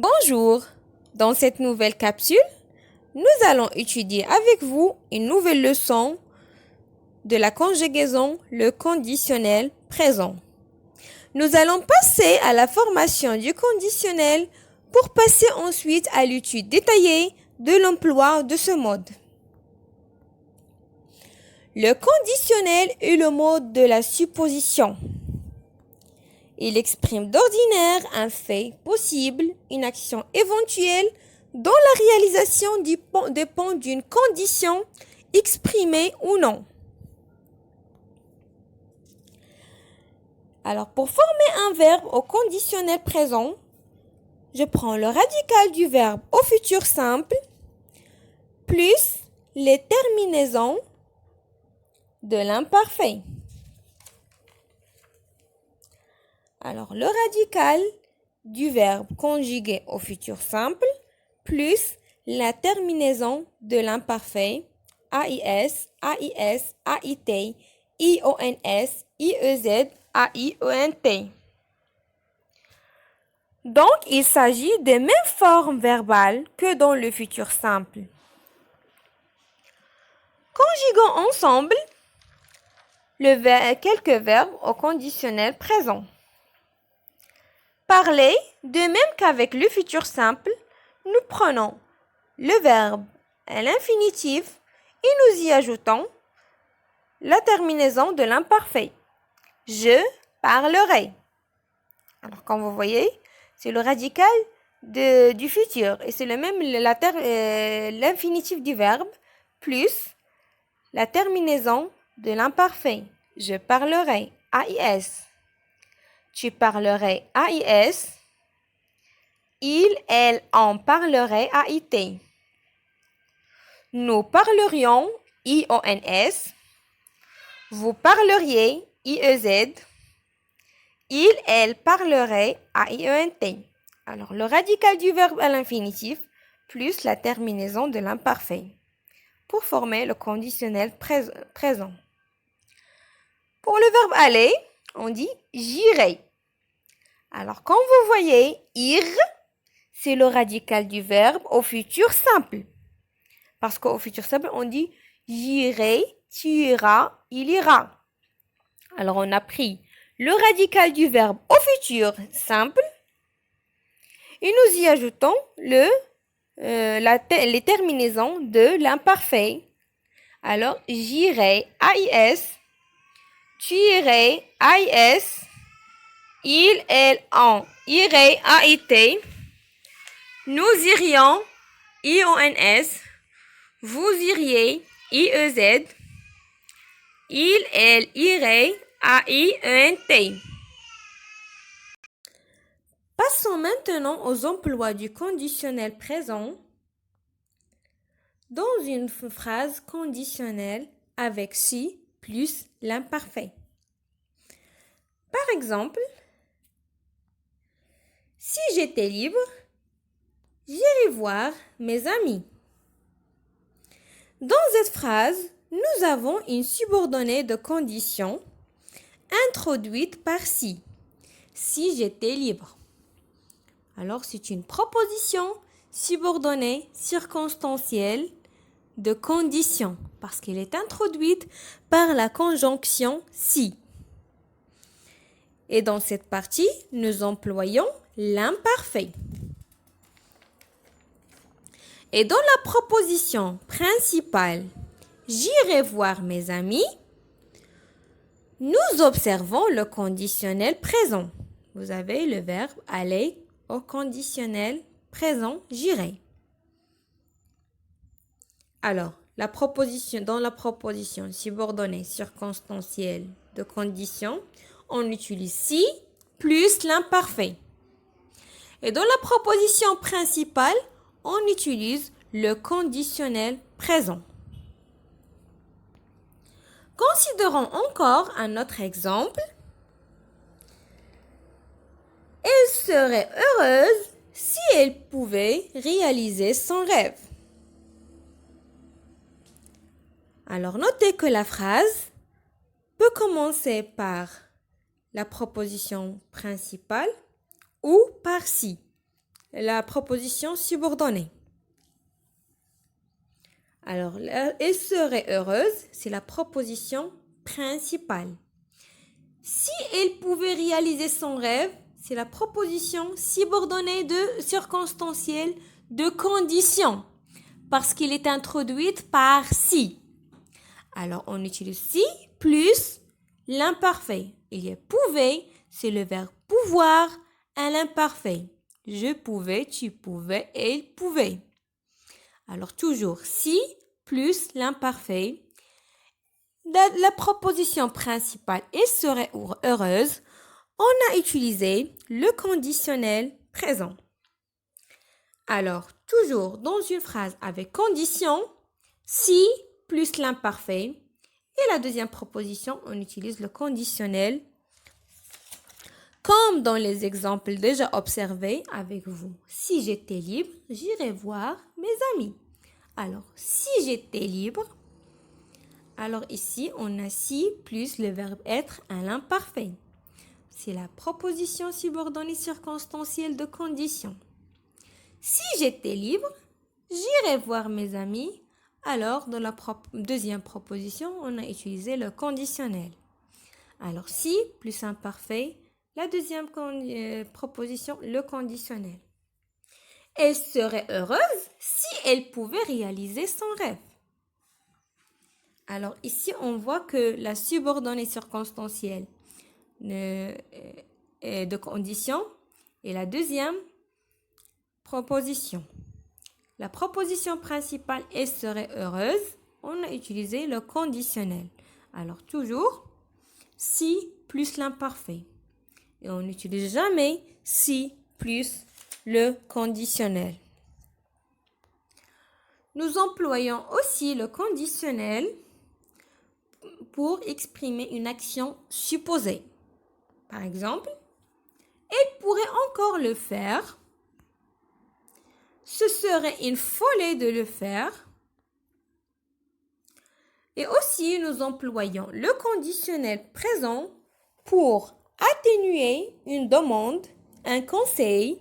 Bonjour, dans cette nouvelle capsule, nous allons étudier avec vous une nouvelle leçon de la conjugaison, le conditionnel présent. Nous allons passer à la formation du conditionnel pour passer ensuite à l'étude détaillée de l'emploi de ce mode. Le conditionnel est le mode de la supposition. Il exprime d'ordinaire un fait possible, une action éventuelle dont la réalisation dépend d'une condition exprimée ou non. Alors, pour former un verbe au conditionnel présent, je prends le radical du verbe au futur simple plus les terminaisons de l'imparfait. Alors, le radical du verbe conjugué au futur simple plus la terminaison de l'imparfait AIS, AIS, AIT, IONS, IEZ, AIENT. Donc, il s'agit des mêmes formes verbales que dans le futur simple. Conjuguons ensemble quelques verbes au conditionnel présent. Parler, de même qu'avec le futur simple, nous prenons le verbe à l'infinitif et nous y ajoutons la terminaison de l'imparfait. Je parlerai. Alors, comme vous voyez, c'est le radical du futur et c'est le même l'infinitif du verbe plus la terminaison de l'imparfait. Je parlerai, AIS. Tu parlerais AIS. Il, elle, en parlerait AIT. Nous parlerions IONS. Vous parleriez IEZ. Il, elle parlerait AIENT. Alors, le radical du verbe à l'infinitif plus la terminaison de l'imparfait pour former le conditionnel présent. Pour le verbe aller, on dit j'irai. Alors, comme vous voyez, ir, c'est le radical du verbe au futur simple. Parce qu'au futur simple, on dit j'irai, tu iras, il ira. Alors, on a pris le radical du verbe au futur simple et nous y ajoutons les terminaisons de l'imparfait. Alors, j'irai, AIS, tu irais, AIS, il, elle, en irait, AIT, nous irions, IONS, vous iriez, IEZ, il, elle, irait, AIENT. Passons maintenant aux emplois du conditionnel présent dans une phrase conditionnelle avec si plus l'imparfait. Par exemple, si j'étais libre, j'irai voir mes amis. Dans cette phrase, nous avons une subordonnée de condition introduite par si. Si j'étais libre. Alors, c'est une proposition subordonnée circonstancielle de condition parce qu'elle est introduite par la conjonction si. Et dans cette partie, nous employons l'imparfait. Et dans la proposition principale, j'irai voir mes amis, nous observons le conditionnel présent. Vous avez le verbe aller au conditionnel présent, j'irai. Alors, dans la proposition subordonnée circonstancielle de condition, on utilise si plus l'imparfait. Et dans la proposition principale, on utilise le conditionnel présent. Considérons encore un autre exemple. Elle serait heureuse si elle pouvait réaliser son rêve. Alors, notez que la phrase peut commencer par la proposition principale ou par si. la proposition subordonnée. Alors, elle serait heureuse, c'est la proposition principale. Si elle pouvait réaliser son rêve, c'est la proposition subordonnée de circonstancielle de condition, parce qu'elle est introduite par si. Alors, on utilise si plus l'imparfait. Il y a pouvait, c'est le verbe pouvoir à l'imparfait. Je pouvais, tu pouvais, elle pouvait. Alors, toujours si plus l'imparfait. La proposition principale « elle serait heureuse », on a utilisé le conditionnel présent. Alors, toujours dans une phrase avec condition, si plus l'imparfait. Et la deuxième proposition, on utilise le conditionnel comme dans les exemples déjà observés avec vous. Si j'étais libre, j'irais voir mes amis. Alors, si j'étais libre, alors ici, on a si plus le verbe être à l'imparfait. C'est la proposition subordonnée circonstancielle de condition. Si j'étais libre, j'irais voir mes amis. Alors, dans la deuxième proposition, on a utilisé le conditionnel. Alors, si plus imparfait, la deuxième proposition, le conditionnel. Elle serait heureuse si elle pouvait réaliser son rêve. Alors, ici, on voit que la subordonnée circonstancielle de condition est la deuxième proposition. La proposition principale, elle serait heureuse, on a utilisé le conditionnel. Alors, toujours, si plus l'imparfait. Et on n'utilise jamais si plus le conditionnel. Nous employons aussi le conditionnel pour exprimer une action supposée. Par exemple, elle pourrait encore le faire. Ce serait une folie de le faire. Et aussi, nous employons le conditionnel présent pour atténuer une demande, un conseil,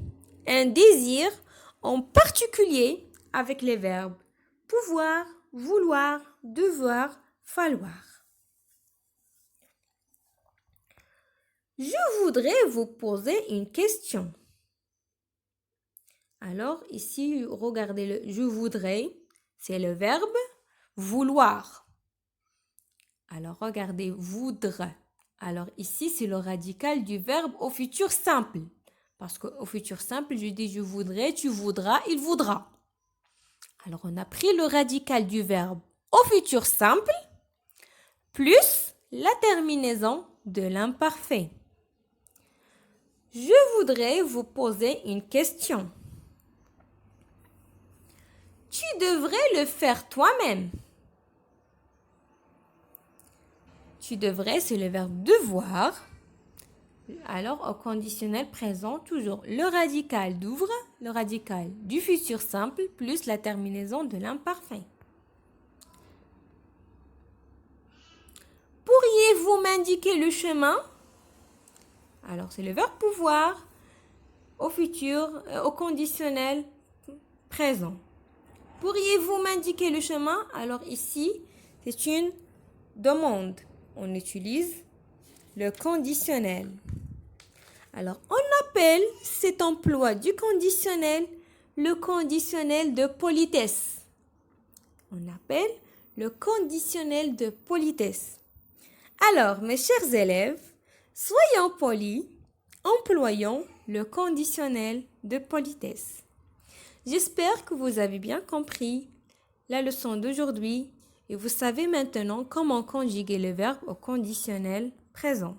un désir, en particulier avec les verbes pouvoir, vouloir, devoir, falloir. Je voudrais vous poser une question. Alors, ici, regardez le « je voudrais », c'est le verbe « vouloir ». Alors, regardez « voudre ». Alors, ici, c'est le radical du verbe au futur simple. Parce qu'au futur simple, je dis « je voudrais », tu voudras, il voudra. Alors, on a pris le radical du verbe au futur simple plus la terminaison de l'imparfait. Je voudrais vous poser une question. Tu devrais le faire toi-même. Tu devrais, c'est le verbe devoir. Alors, au conditionnel présent, toujours le radical d'ouvre, le radical du futur simple, plus la terminaison de l'imparfait. Pourriez-vous m'indiquer le chemin? Alors, c'est le verbe pouvoir au futur, au conditionnel présent. Pourriez-vous m'indiquer le chemin? Alors ici, c'est une demande. On utilise le conditionnel. Alors, on appelle cet emploi du conditionnel le conditionnel de politesse. On appelle le conditionnel de politesse. Alors, mes chers élèves, soyons polis, employons le conditionnel de politesse. J'espère que vous avez bien compris la leçon d'aujourd'hui et vous savez maintenant comment conjuguer le verbe au conditionnel présent.